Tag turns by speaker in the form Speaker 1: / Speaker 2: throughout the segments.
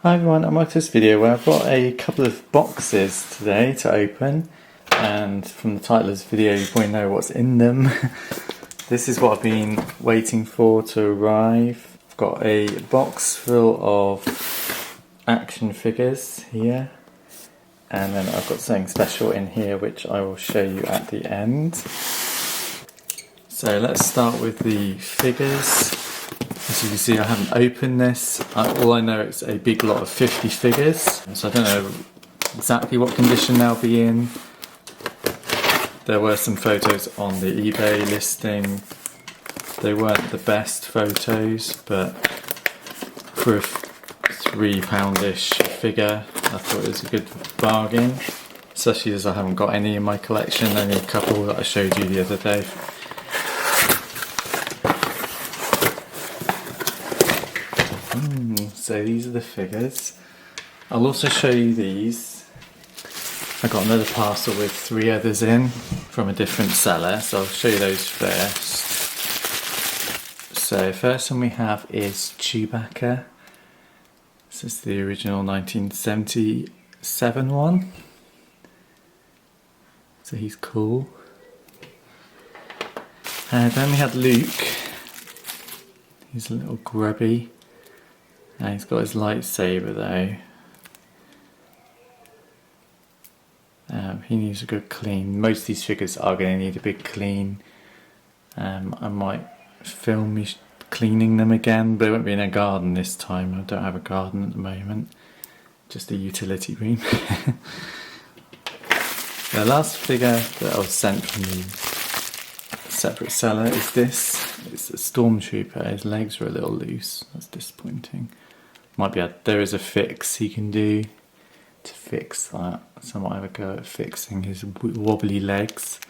Speaker 1: Hi everyone, I'm back to this video where I've got a couple of boxes today to open, and from the title of this video you probably know what's in them. This is what I've been waiting for to arrive. I've got a box full of action figures here, and then I've got something special in here which I will show you at the end. So let's start with the figures. As you can see, I haven't opened this. All I know it's a big lot of 50 figures, so I don't know exactly what condition they'll be in. There were some photos on the eBay listing. They weren't the best photos, but for a £3-ish figure, I thought it was a good bargain. Especially as I haven't got any in my collection, only a couple that I showed you the other day. So these are the figures. I'll also show you these. I got another parcel with 3 others in from a different seller, so I'll show you those first. So first one we have is Chewbacca. This is the original 1977 one. So he's cool. And then we had Luke. He's a little grubby. He's got his lightsaber though. He needs a good clean. Most of these figures are going to need a big clean. I might film me cleaning them again, but it won't be in a garden this time. I don't have a garden at the moment, just a utility room. The last figure that I was sent from the separate seller is this. It's a stormtrooper. His legs are a little loose. That's disappointing. Might be there is a fix he can do to fix that, so I might have a go at fixing his wobbly legs.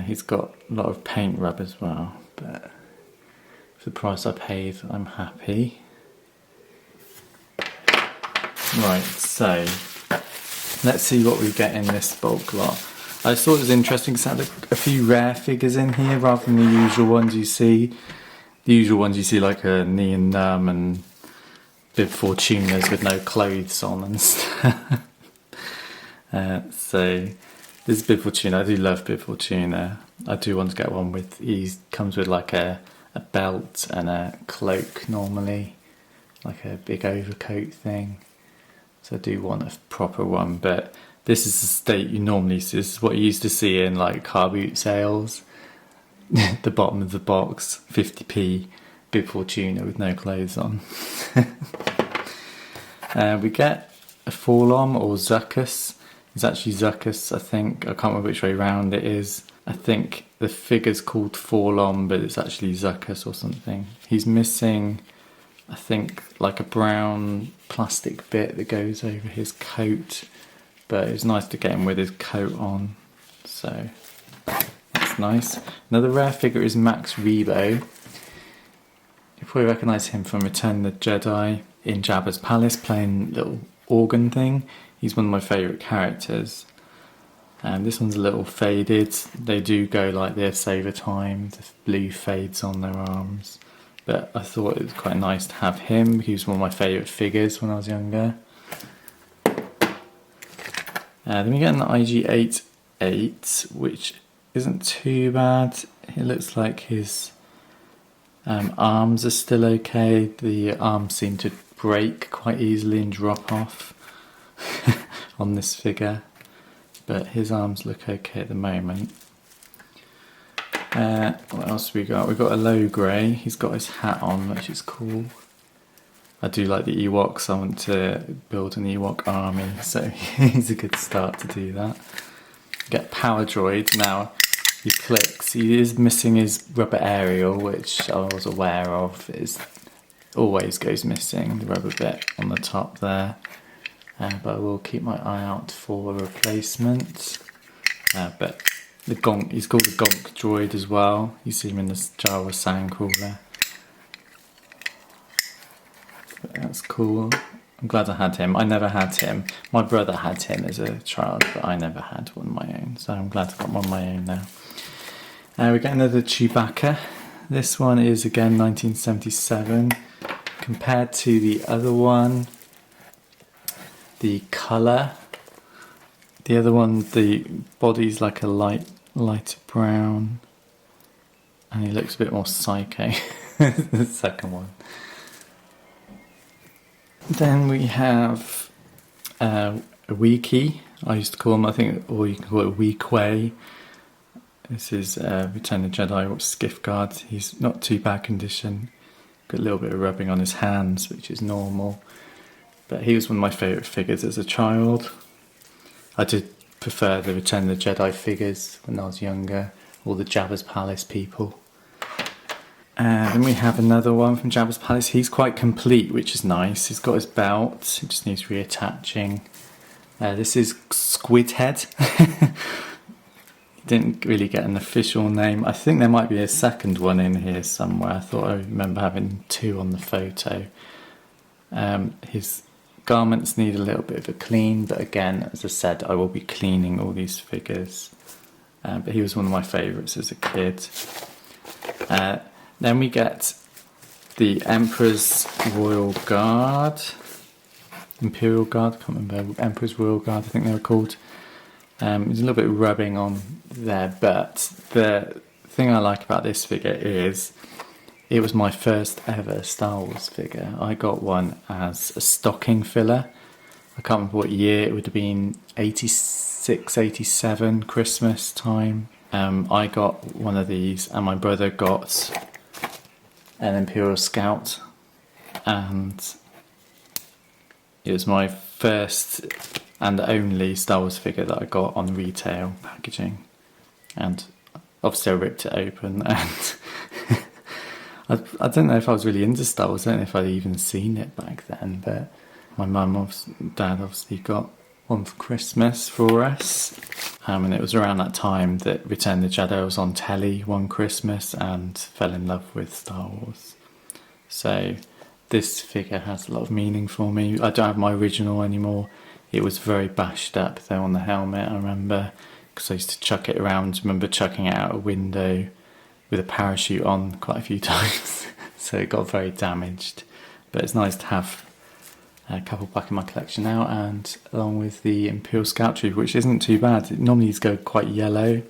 Speaker 1: He's got a lot of paint rub as well, but for the price I paid I'm happy. Right, so let's see what we get in this bulk lot. I just thought it was interesting because it had a few rare figures in here rather than the usual ones you see. The usual ones you see like a Knee and Numb and Bib Fortunas with no clothes on and stuff. So this is Bib Fortuna. I do love Bib Fortuna. I do want to get one with, he comes with like a belt and a cloak normally, like a big overcoat thing. So I do want a proper one, but this is the state you normally see. This is what you used to see in like car boot sales. The bottom of the box, 50p, Bib Fortuna with no clothes on. We get a Forlom or Zuckuss. It's actually Zuckuss, I think. I can't remember which way round it is. I think the figure's called Forlom, but it's actually Zuckuss or something. He's missing, I think, like a brown plastic bit that goes over his coat, but it's nice to get him with his coat on, so that's nice. Another rare figure is Max Rebo. You probably recognise him from Return of the Jedi in Jabba's palace, playing little organ thing. He's one of my favourite characters. And this one's a little faded. They do go like this over time. The blue fades on their arms. But I thought it was quite nice to have him. He was one of my favourite figures when I was younger. Then we get an IG-88, which isn't too bad. It looks like his arms are still okay. The arms seem to break quite easily and drop off on this figure, but his arms look okay at the moment. What else have we got? We've got a low grey. He's got his hat on, which is cool. I do like the Ewoks. I want to build an Ewok army, so he's a good start to do that. Get Power Droid. Now he clicks. He is missing his rubber aerial, which I was aware of. It always goes missing, the rubber bit on the top there. But I will keep my eye out for a replacement. But the Gonk, he's called the Gonk Droid as well. You see him in the Jawa Sandcrawler. But that's cool. I'm glad I had him. I never had him. My brother had him as a child, but I never had one of my own. So I'm glad I've got one of my own now. We get another Chewbacca. This one is again 1977. compared to the other one, the colour, the other one, the body's like a lighter brown, and he looks a bit more psycho, the second one. Then we have a Wiki, I used to call him, I think, or you can call it a Weequay. This is Return of the Jedi Skiff Guard. He's not too bad condition. Got a little bit of rubbing on his hands, which is normal. But he was one of my favourite figures as a child. I did prefer the Return of the Jedi figures when I was younger, all the Jabba's Palace people. Then we have another one from Jabba's Palace. He's quite complete, which is nice. He's got his belt, it just needs reattaching. This is Squidhead. Didn't really get an official name. I think there might be a second one in here somewhere. I thought I remember having two on the photo. His garments need a little bit of a clean, but again, as I said, I will be cleaning all these figures. But he was one of my favourites as a kid. Then we get the Emperor's Royal Guard, Imperial Guard, I can't remember, Emperor's Royal Guard I think they were called. There's a little bit of rubbing on there, but the thing I like about this figure is it was my first ever Star Wars figure. I got one as a stocking filler. I can't remember what year, it would have been 86, 87, Christmas time. I got one of these and my brother got an Imperial Scout, and it was my first and only Star Wars figure that I got on retail packaging, and obviously I ripped it open, and I don't know if I was really into Star Wars, I don't know if I'd even seen it back then, but my mum and dad obviously got one for Christmas for us, and it was around that time that Return of the Jedi was on telly one Christmas and fell in love with Star Wars. So this figure has a lot of meaning for me. I don't have my original anymore. It was very bashed up though on the helmet, I remember, because I used to chuck it around. I remember chucking it out a window with a parachute on quite a few times, so it got very damaged. But it's nice to have a couple back in my collection now, and along with the Imperial Scout Trooper, which isn't too bad. Normally these go quite yellow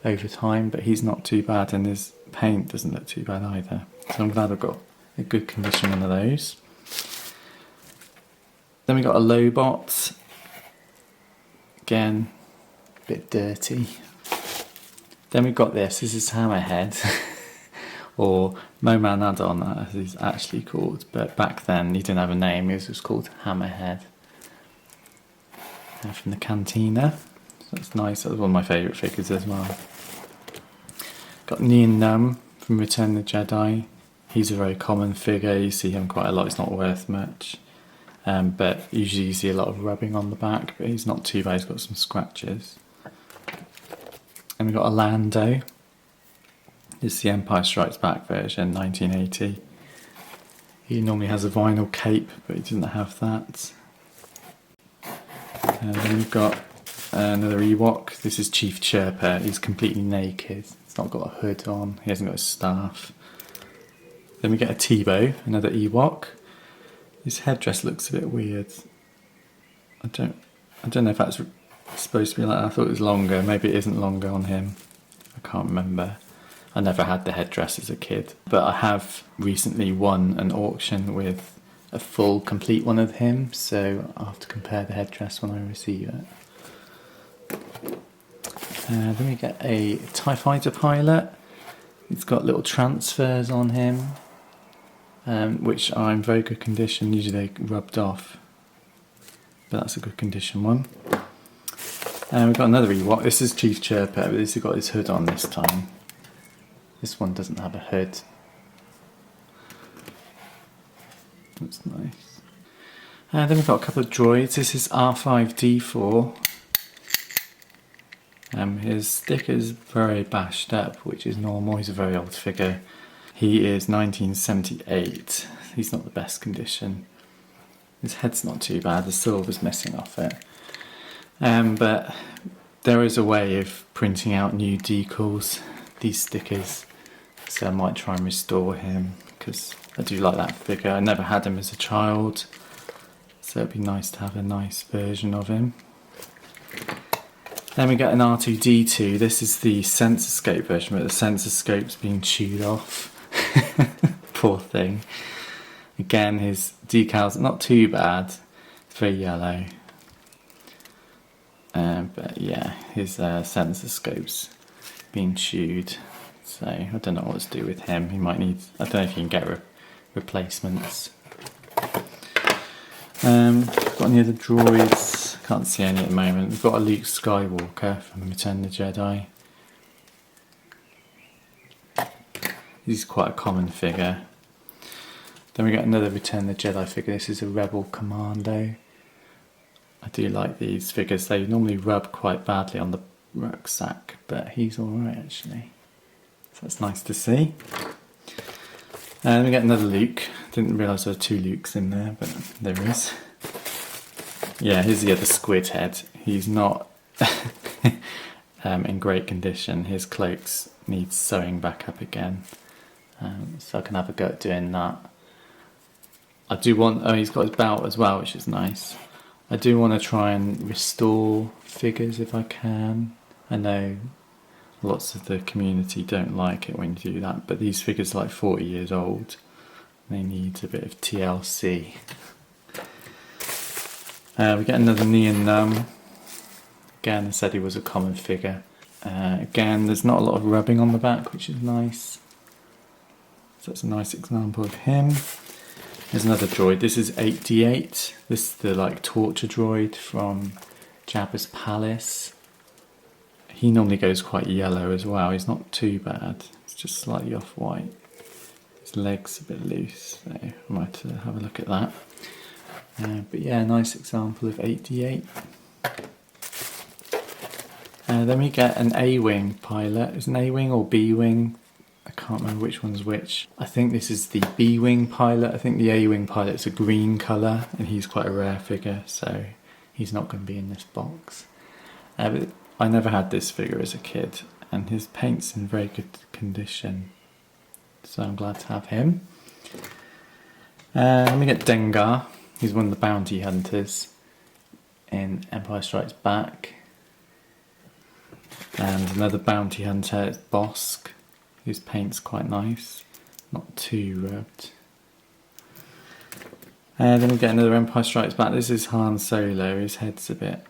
Speaker 1: over time, but he's not too bad, and his paint doesn't look too bad either. So I'm glad I've got a good condition one of those. Then we got a Lobot, again, a bit dirty. Then we've got this is Hammerhead, or Moman Adon as he's actually called, but back then he didn't have a name, he was just called Hammerhead. From the Cantina, so that's nice, that was one of my favourite figures as well. Got Nien Nunb from Return of the Jedi. He's a very common figure, you see him quite a lot, it's not worth much. But usually you see a lot of rubbing on the back, but he's not too bad, he's got some scratches. And we've got a Lando. This is the Empire Strikes Back version, 1980. He normally has a vinyl cape, but he didn't have that. And then we've got another Ewok. This is Chief Chirper. He's completely naked. He's not got a hood on. He hasn't got a staff. Then we get a Teebo, another Ewok. His headdress looks a bit weird. I don't know if that's supposed to be like that. I thought it was longer. Maybe it isn't longer on him. I can't remember. I never had the headdress as a kid, but I have recently won an auction with a full, complete one of him, so I'll have to compare the headdress when I receive it. Then we get a TIE Fighter pilot. He's got little transfers on him, which are in very good condition. Usually they rubbed off, but that's a good condition one. And we've got another Ewok. This is Chief Chirper, but this has got his hood on this time. This one doesn't have a hood. That's nice. Then we've got a couple of droids. This is R5D4. His sticker's very bashed up, which is normal. He's a very old figure. He is 1978. He's not the best condition. His head's not too bad. The silver's missing off it. But there is a way of printing out new decals, these stickers, so I might try and restore him. because I do like that figure. I never had him as a child, so it'd be nice to have a nice version of him. Then we get an R2-D2. This is the sensor scope version, but the sensor scope's being chewed off. Poor thing. Again, his decals are not too bad. It's very yellow. But yeah, his sensor scope's being chewed. So I don't know what to do with him. He might need, I don't know if you can get replacements. Got any other droids? Can't see any at the moment. We've got a Luke Skywalker from Return of the Jedi. He's quite a common figure. Then we got another Return of the Jedi figure. This is a Rebel Commando. I do like these figures. They normally rub quite badly on the rucksack, but he's alright actually. So that's nice to see. And we get another Luke. Didn't realise there were 2 Lukes in there, but there is. Yeah, here's the other squid head. He's not in great condition. His cloaks need sewing back up again. So I can have a go at doing that. I do want, oh, he's got his belt as well, which is nice. I do want to try and restore figures if I can. I know lots of the community don't like it when you do that, but these figures are like 40 years old. They need a bit of TLC. We get another Neon Num. Again, I said he was a common figure. Again, there's not a lot of rubbing on the back, which is nice. So that's a nice example of him. There's another droid. This is 8D8. This is the like torture droid from Jabba's palace. He normally goes quite yellow as well. He's not too bad. It's just slightly off-white. His leg's a bit loose, so I might have a look at that. But yeah, nice example of 8D8. Then we get an A-Wing pilot. Is it an A-Wing or B-Wing? I can't remember which one's which. I think this is the B-Wing pilot. I think the A-Wing pilot's a green colour, and he's quite a rare figure, so he's not going to be in this box. But I never had this figure as a kid, and his paint's in very good condition, so I'm glad to have him. Then we get Dengar. He's one of the bounty hunters in Empire Strikes Back. And another bounty hunter is Bosk, whose paint's quite nice, not too rubbed. And then we get another Empire Strikes Back. This is Han Solo. His head's a bit,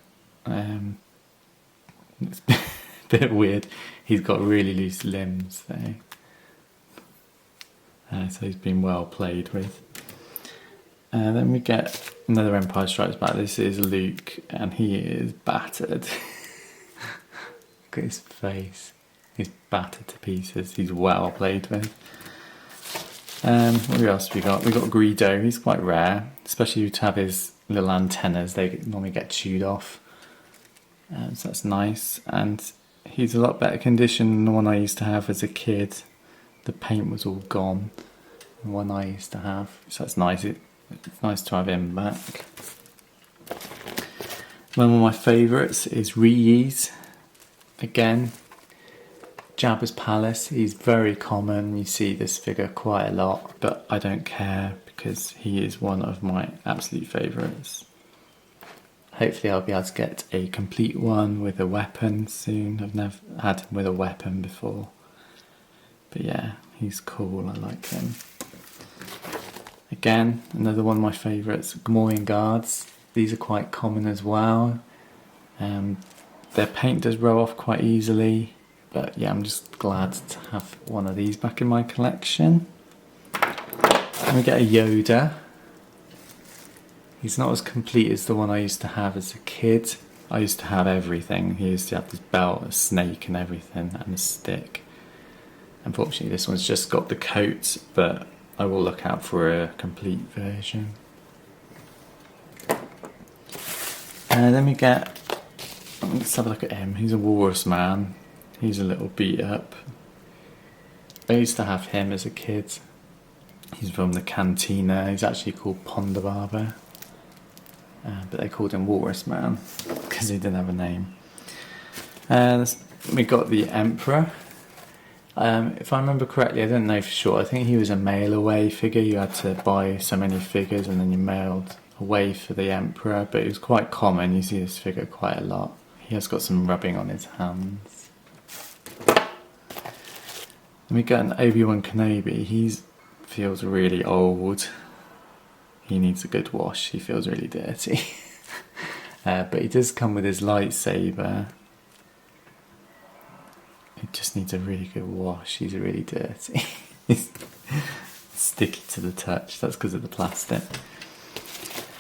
Speaker 1: it's a bit weird. He's got really loose limbs though. So he's been well played with. Then we get another Empire Strikes Back. This is Luke, and he is battered. Look at his face. He's battered to pieces. He's well played with. What else have we got? We got Greedo. He's quite rare, especially to have his little antennas. They normally get chewed off. So that's nice. And he's a lot better condition than the one I used to have as a kid. The paint was all gone. The one I used to have. So that's nice. It's nice to have him back. One of my favourites is Reese. Again, Jabba's palace. He's very common. You see this figure quite a lot, but I don't care because he is one of my absolute favourites. Hopefully I'll be able to get a complete one with a weapon soon. I've never had him with a weapon before. But yeah, he's cool. I like him. Again, another one of my favourites, Gamorrean Guards. These are quite common as well. Their paint does rub off quite easily, but yeah, I'm just glad to have one of these back in my collection. And we get a Yoda. He's not as complete as the one I used to have as a kid. I used to have everything. He used to have this belt, a snake and everything, and a stick. Unfortunately, this one's just got the coat, but I will look out for a complete version. And then we get, let's have a look at him. He's a walrus man. He's a little beat up. I used to have him as a kid. He's from the cantina. He's actually called Ponda Barber. But they called him Walrus Man because he didn't have a name. And we got the Emperor. If I remember correctly, I don't know for sure, I think he was a mail away figure. You had to buy so many figures and then you mailed away for the Emperor, but it was quite common. You see this figure quite a lot. He has got some rubbing on his hands. Then we get an Obi-Wan Kenobi. He feels really old. He needs a good wash. He feels really dirty. But he does come with his lightsaber. It just needs a really good wash. He's really dirty. He's sticky to the touch. That's because of the plastic.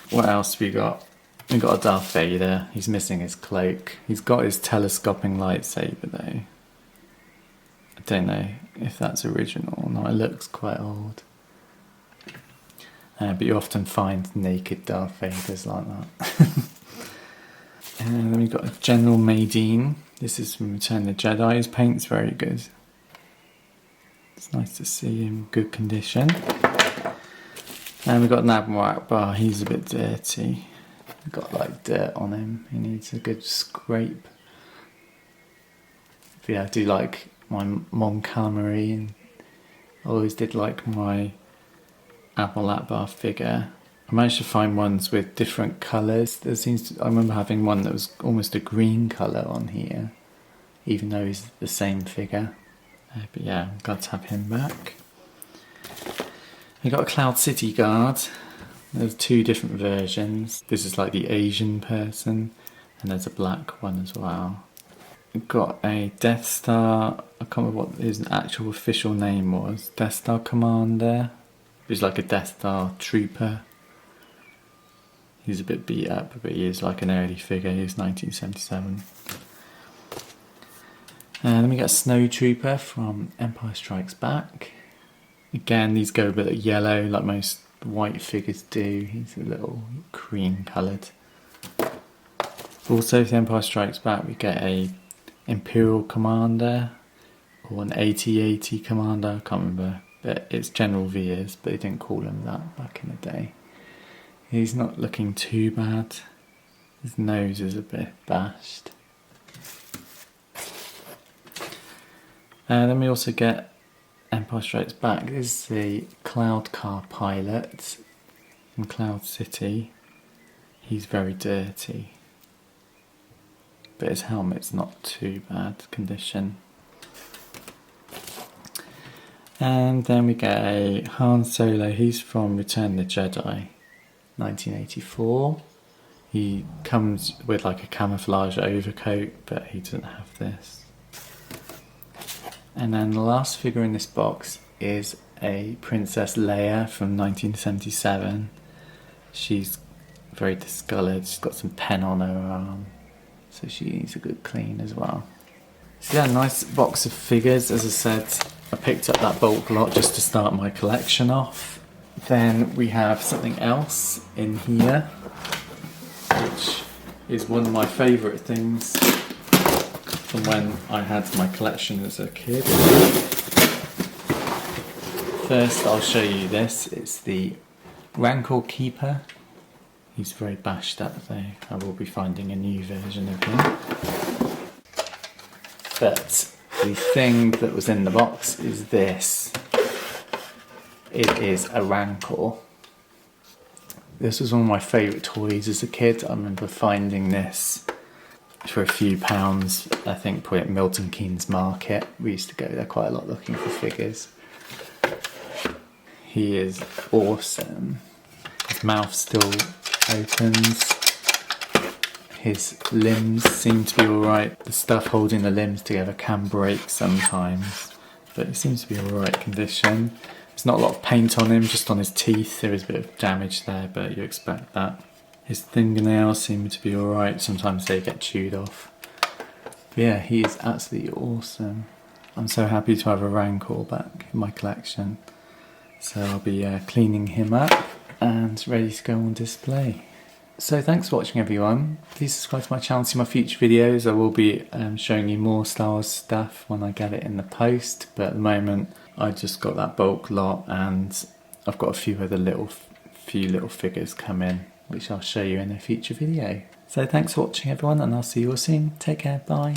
Speaker 1: What else we got? We got a Darth Vader. He's missing his cloak. He's got his telescoping lightsaber though. I don't know if that's original or not. It looks quite old. But you often find naked Darth Vaders like that. And then we've got General Madine. This is from Return of the Jedi. His paint's very good. It's nice to see him in good condition. And we've got an Admiral Akbar. He's a bit dirty. He's got like dirt on him. He needs a good scrape. But yeah, I do like my Mon Calamari, and I always did like my Admiral Akbar figure. I managed to find ones with different colours. I remember having one that was almost a green colour on here, even though he's the same figure. But yeah, I'm glad to have him back. We got a Cloud City Guard. There's two different versions. This is like the Asian person, and there's a black one as well. We've got a Death Star. I can't remember what his actual official name was. Death Star Commander. He's like a Death Star trooper. He's a bit beat up, but he is like an early figure. He was 1977. And then we got a Snow Trooper from Empire Strikes Back. Again, these go a bit yellow, like most white figures do. He's a little cream coloured. Also, for Empire Strikes Back, we get a Imperial Commander or an AT-AT Commander. I can't remember, but it's General Veers, but they didn't call him that back in the day. He's not looking too bad. His nose is a bit bashed. And then we also get Empire Strikes Back. This is the Cloud Car pilot from Cloud City. He's very dirty, but his helmet's not too bad condition. And then we get a Han Solo. He's from Return of the Jedi. 1984. He comes with like a camouflage overcoat, but he doesn't have this. And then the last figure in this box is a Princess Leia from 1977. She's very discoloured. She's got some pen on her arm, so she needs a good clean as well. So yeah, nice box of figures. As I said, I picked up that bulk lot just to start my collection off. Then we have something else in here, which is one of my favourite things from when I had my collection as a kid. First, I'll show you this. It's the Rancor Keeper. He's very bashed up though. I will be finding a new version of him. But the thing that was in the box is this. It is a Rancor. This was one of my favourite toys as a kid. I remember finding this for a few pounds, I think probably at Milton Keynes Market. We used to go there quite a lot looking for figures. He is awesome. His mouth still opens. His limbs seem to be alright. The stuff holding the limbs together can break sometimes, but it seems to be alright condition. There's not a lot of paint on him, just on his teeth. There is a bit of damage there, but you expect that. His fingernails seem to be alright. Sometimes they get chewed off. But yeah, he is absolutely awesome. I'm so happy to have a Rancor back in my collection. So I'll be cleaning him up and ready to go on display. So thanks for watching everyone. Please subscribe to my channel to see my future videos. I will be showing you more Star Wars stuff when I get it in the post, but at the moment I just got that bulk lot and I've got a few other little figures come in, which I'll show you in a future video. So thanks for watching everyone, and I'll see you all soon. Take care, bye.